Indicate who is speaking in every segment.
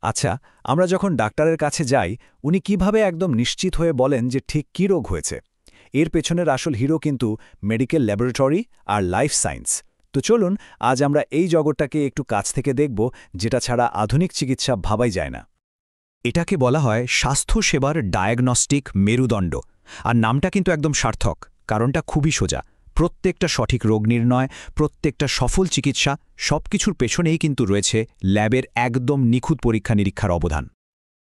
Speaker 1: আচ্ছা, আমরা যখন ডাক্তারের কাছে যাই উনি কিভাবে একদম নিশ্চিত হয়ে বলেন যে ঠিক কী রোগ হয়েছে? এর পেছনের আসল হিরো কিন্তু মেডিকেল ল্যাবরেটরি আর লাইফ সায়েন্স। তো চলুন আজ আমরা এই জগৎটাকে একটু কাছ থেকে দেখব, যেটা ছাড়া আধুনিক চিকিৎসা ভাবাই যায় না।
Speaker 2: এটাকে বলা হয় স্বাস্থ্যসেবার ডায়াগনস্টিক মেরুদণ্ড। আর নামটা কিন্তু একদম সার্থক, কারণটা খুবই সোজা। প্রত্যেকটা সঠিক রোগ নির্ণয়, প্রত্যেকটা সফল চিকিৎসা, সবকিছুর পেছনেই কিন্তু রয়েছে ল্যাবের একদম নিখুঁত পরীক্ষা নিরীক্ষার অবদান।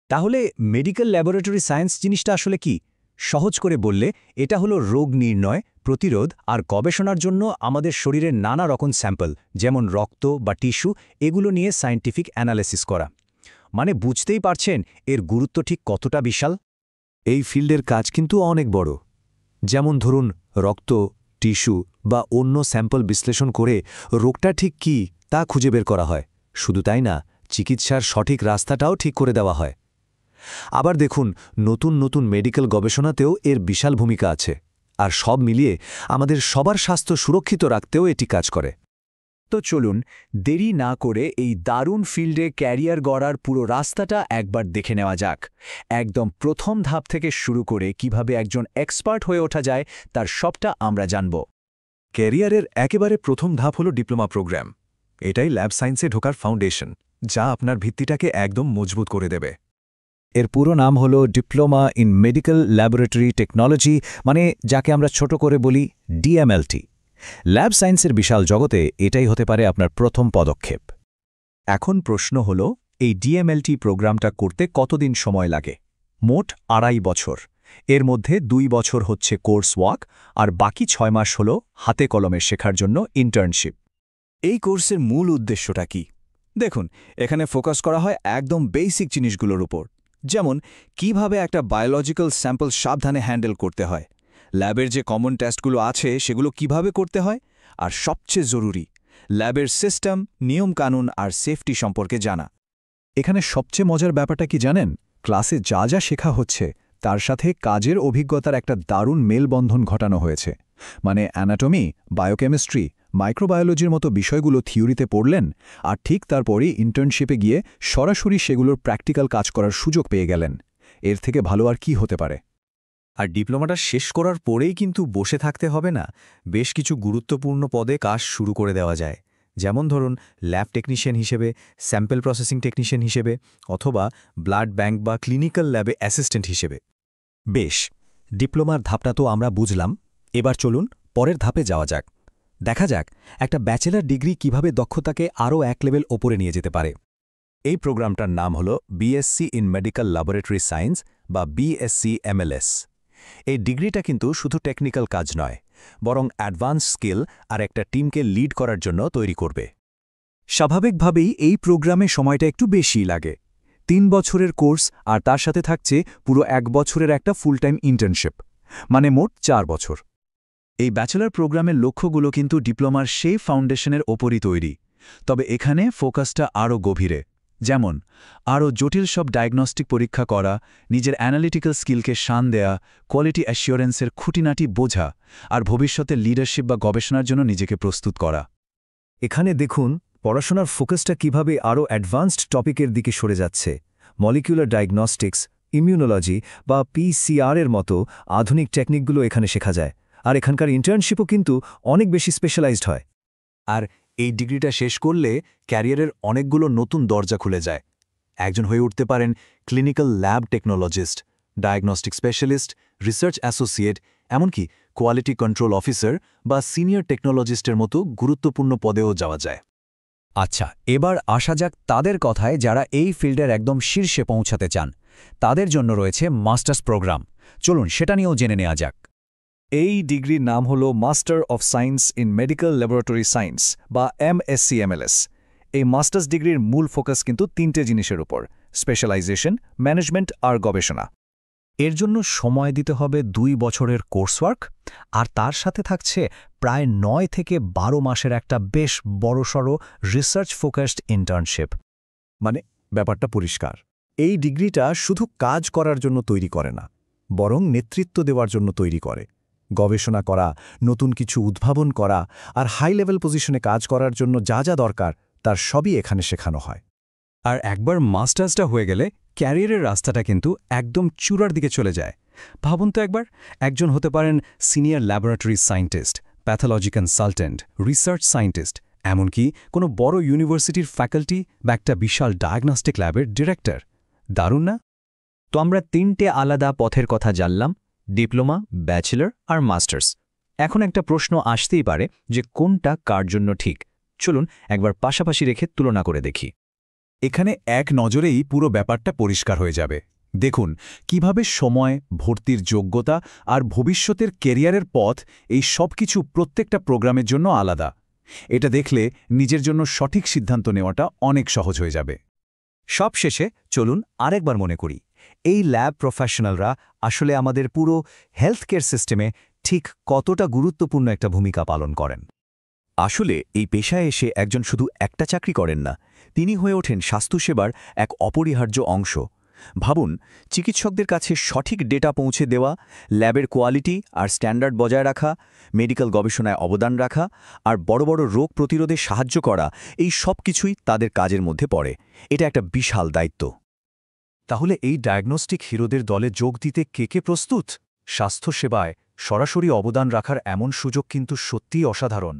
Speaker 3: তাহলে মেডিকেল ল্যাবরেটরি সায়েন্স জিনিসটা আসলে কি? সহজ করে বললে এটা হলো রোগ নির্ণয়, প্রতিরোধ আর গবেষণার জন্য আমাদের শরীরের নানা রকম স্যাম্পল, যেমন রক্ত বা টিস্যু, এগুলো নিয়ে সায়েন্টিফিক অ্যানালিসিস করা। মানে বুঝতেই পারছেন এর গুরুত্ব ঠিক কতটা বিশাল।
Speaker 2: এই ফিল্ডের কাজ কিন্তু অনেক বড়। যেমন ধরুন, রক্ত, টিস্যু বা অন্য স্যাম্পল বিশ্লেষণ করে রোগটা ঠিক কী তা খুঁজে বের করা হয়। শুধু তাই না, চিকিৎসার সঠিক রাস্তাটাও ঠিক করে দেওয়া হয়। আবার দেখুন, নতুন নতুন মেডিকেল গবেষণাতেও এর বিশাল ভূমিকা আছে। আর সব মিলিয়ে আমাদের সবার স্বাস্থ্য সুরক্ষিত রাখতেও এটি কাজ করে।
Speaker 3: তো চলুন দেরি না করে এই দারুণ ফিল্ডে ক্যারিয়ার গড়ার পুরো রাস্তাটা একবার দেখে নেওয়া যাক। একদম প্রথম ধাপ থেকে শুরু করে কিভাবে একজন এক্সপার্ট হয়ে ওঠা যায় তার সবটা আমরা জানব।
Speaker 2: ক্যারিয়ারের একেবারে প্রথম ধাপ হল ডিপ্লোমা প্রোগ্রাম। এটাই ল্যাব সায়েন্সে ঢোকার ফাউন্ডেশন, যা আপনার ভিত্তিটাকে একদম মজবুত করে দেবে।
Speaker 1: এর পুরো নাম হলো diploma in medical laboratory technology, মানে যাকে আমরা ছোট করে বলি ডিএমএলটি। ল্যাব সায়েন্সের বিশাল জগতে এটাই হতে পারে আপনার প্রথম পদক্ষেপ।
Speaker 3: এখন প্রশ্ন হল, এই ডিএমএলটি প্রোগ্রামটা করতে কতদিন সময় লাগে? মোট 2.5 বছর। এর মধ্যে 2 বছর হচ্ছে কোর্স ওয়ার্ক, আর বাকি 6 মাস হল হাতে কলমে শেখার জন্য ইন্টার্নশিপ। এই কোর্সের মূল উদ্দেশ্যটা কি? দেখুন, এখানে ফোকাস করা হয় একদম বেসিক জিনিসগুলোর উপর, যেমন কিভাবে একটা বায়োলজিক্যাল স্যাম্পল সাবধানে হ্যান্ডেল করতে হয়, ল্যাবের যে কমন টেস্টগুলো আছে সেগুলো কিভাবে করতে হয়, আর সবচেয়ে জরুরি, ল্যাবের সিস্টেম, নিয়মকানুন আর সেফটি সম্পর্কে জানা।
Speaker 1: এখানে সবচেয়ে মজার ব্যাপারটা কি জানেন? ক্লাসে যা যা শেখা হচ্ছে তার সাথে কাজের অভিজ্ঞতার একটা দারুণ মেলবন্ধন ঘটানো হয়েছে। মানে অ্যানাটমি, বায়োকেমিস্ট্রি, মাইক্রোবায়োলজির মতো বিষয়গুলো থিওরিতে পড়লেন, আর ঠিক তারপরই ইন্টার্নশিপে গিয়ে সরাসরি সেগুলোর প্র্যাকটিক্যাল কাজ করার সুযোগ পেয়ে গেলেন। এর থেকে ভালো আর কি হতে পারে?
Speaker 2: আর ডিপ্লোমাটা শেষ করার পরেই কিন্তু বসে থাকতে হবে না। বেশ কিছু গুরুত্বপূর্ণ পদে কাজ শুরু করে দেওয়া যায়। যেমন ধরুন, ল্যাব টেকনিশিয়ান হিসেবে, স্যাম্পল প্রসেসিং টেকনিশিয়ান হিসেবে, অথবা ব্লাড ব্যাংক বা ক্লিনিক্যাল ল্যাবে অ্যাসিস্ট্যান্ট হিসেবে।
Speaker 3: বেশ, ডিপ্লোমার ধাপটা তো আমরা বুঝলাম। এবার চলুন পরের ধাপে যাওয়া যাক। দেখা যাক একটা ব্যাচেলর ডিগ্রি কিভাবে দক্ষতাকে আরও এক লেভেল ওপরে নিয়ে যেতে পারে।
Speaker 2: এই প্রোগ্রামটার নাম হল BSc in medical laboratory science বা বিএসসি এমএলএস। এই ডিগ্রিটা কিন্তু শুধু টেকনিক্যাল কাজ নয়, বরং অ্যাডভান্স স্কিল আর একটা টিমকে লিড করার জন্য তৈরি করবে।
Speaker 3: স্বাভাবিকভাবেই এই প্রোগ্রামে সময়টা একটু বেশিই লাগে। 3 বছরের কোর্স, আর তার সাথে থাকছে পুরো 1 বছরের একটা ফুল টাইম ইন্টার্নশিপ, মানে মোট 4 বছর। এই ব্যাচেলর প্রোগ্রামের লক্ষ্যগুলো কিন্তু ডিপ্লোমার সেই ফাউন্ডেশনের ওপরই তৈরি, তবে এখানে ফোকাসটা আরও গভীরে। যেমন আরও জটিল সব ডায়াগনস্টিক পরীক্ষা করা, নিজের অ্যানালিটিক্যাল স্কিলকে শান দেয়া, কোয়ালিটি অ্যাসিওরেন্সের খুঁটিনাটি বোঝা, আর ভবিষ্যতে লিডারশিপ বা গবেষণার জন্য নিজেকে প্রস্তুত করা।
Speaker 1: এখানে দেখুন পড়াশোনার ফোকাসটা কিভাবে আরও অ্যাডভান্সড টপিকের দিকে সরে যাচ্ছে। মলিকুলার ডায়াগনস্টিক্স, ইমিউনোলজি বা পিসিআর-এর মতো আধুনিক টেকনিকগুলো এখানে শেখা যায়। আর এখানকার ইন্টার্নশিপও কিন্তু অনেক বেশি স্পেশালাইজড হয়।
Speaker 2: আর এই ডিগ্রিটা শেষ করলে ক্যারিয়ারের অনেকগুলো নতুন দরজা খুলে যায়। একজন হয়ে উঠতে পারেন clinical lab technologist, diagnostic specialist, research associate, এমনকি কোয়ালিটি কন্ট্রোল অফিসার বা সিনিয়র টেকনোলজিস্টের মতো গুরুত্বপূর্ণ পদেও যাওয়া যায়।
Speaker 3: আচ্ছা, এবার আসা যাক তাদের কথায় যারা এই ফিল্ডের একদম শীর্ষে পৌঁছাতে চান। তাদের জন্য রয়েছে মাস্টার্স প্রোগ্রাম। চলুন সেটা নিয়েও জেনে নেওয়া যাক।
Speaker 1: এই ডিগ্রির নাম হল master of science in medical laboratory science বা এমএসসি-এমএলএস। এই মাস্টার্স ডিগ্রির মূল ফোকাস কিন্তু 3টে জিনিসের উপর: স্পেশালাইজেশন, ম্যানেজমেন্ট আর গবেষণা।
Speaker 3: এর জন্য সময় দিতে হবে 2 বছরের কোর্সওয়ার্ক, আর তার সাথে থাকছে প্রায় 9 থেকে 12 মাসের একটা বেশ বড়সড় রিসার্চ ফোকাসড ইন্টার্নশিপ।
Speaker 1: মানে ব্যাপারটা পরিষ্কার, এই ডিগ্রিটা শুধু কাজ করার জন্য তৈরি করে না, বরং নেতৃত্ব দেওয়ার জন্য তৈরি করে। গবেষণা করা, নতুন কিছু উদ্ভাবন করা আর হাই লেভেল পজিশনে কাজ করার জন্য যা যা দরকার তার সবই এখানে শেখানো হয়।
Speaker 3: আর একবার মাস্টার্সটা হয়ে গেলে ক্যারিয়ারের রাস্তাটা কিন্তু একদম চূড়ার দিকে চলে যায়। ভাবুন তো একবার, একজন হতে পারেন senior laboratory scientist, pathology consultant, research scientist, এমনকি কোনো বড় ইউনিভার্সিটির ফ্যাকাল্টি বা একটা বিশাল ডায়াগনস্টিক ল্যাবের ডিরেক্টর। দারুণ না?
Speaker 2: তো আমরা 3টে আলাদা পথের কথা জানলাম, ডিপ্লোমা, ব্যাচেলর আর মাস্টার্স। এখন একটা প্রশ্ন আসতেই পারে যে কোনটা কার জন্য ঠিক। চলুন একবার পাশাপাশি রেখে তুলনা করে দেখি।
Speaker 1: এখানে এক নজরেই পুরো ব্যাপারটা পরিষ্কার হয়ে যাবে। দেখুন কিভাবে সময়, ভর্তির যোগ্যতা আর ভবিষ্যতের কেরিয়ারের পথ এই সব কিছু প্রত্যেকটা প্রোগ্রামের জন্য আলাদা। এটা দেখলে নিজের জন্য সঠিক সিদ্ধান্ত নেওয়াটা অনেক সহজ হয়ে যাবে।
Speaker 2: সব শেষে চলুন আরেকবার মনে করি, এই ল্যাব প্রফেশনালরা আসলে আমাদের পুরো হেলথ কেয়ার সিস্টেমে ঠিক কতটা গুরুত্বপূর্ণ একটা ভূমিকা পালন করেন। আসলে এই পেশায় এসে একজন শুধু একটা চাকরি করেন না, তিনি হয়ে ওঠেন স্বাস্থ্যসেবার এক অপরিহার্য অংশ। ভাবুন, চিকিৎসকদের কাছে সঠিক ডেটা পৌঁছে দেওয়া, ল্যাবের কোয়ালিটি আর স্ট্যান্ডার্ড বজায় রাখা, মেডিকেল গবেষণায় অবদান রাখা আর বড় বড় রোগ প্রতিরোধে সাহায্য করা, এই সব কিছুই তাদের কাজের মধ্যে পড়ে। এটা একটা বিশাল দায়িত্ব।
Speaker 3: তাহলে এই ডায়াগনস্টিক হিরোদের দলে যোগ দিতে কে প্রস্তুত? স্বাস্থ্যসেবায় সরাসরি অবদান রাখার এমন সুযোগ কিন্তু সত্যিই অসাধারণ।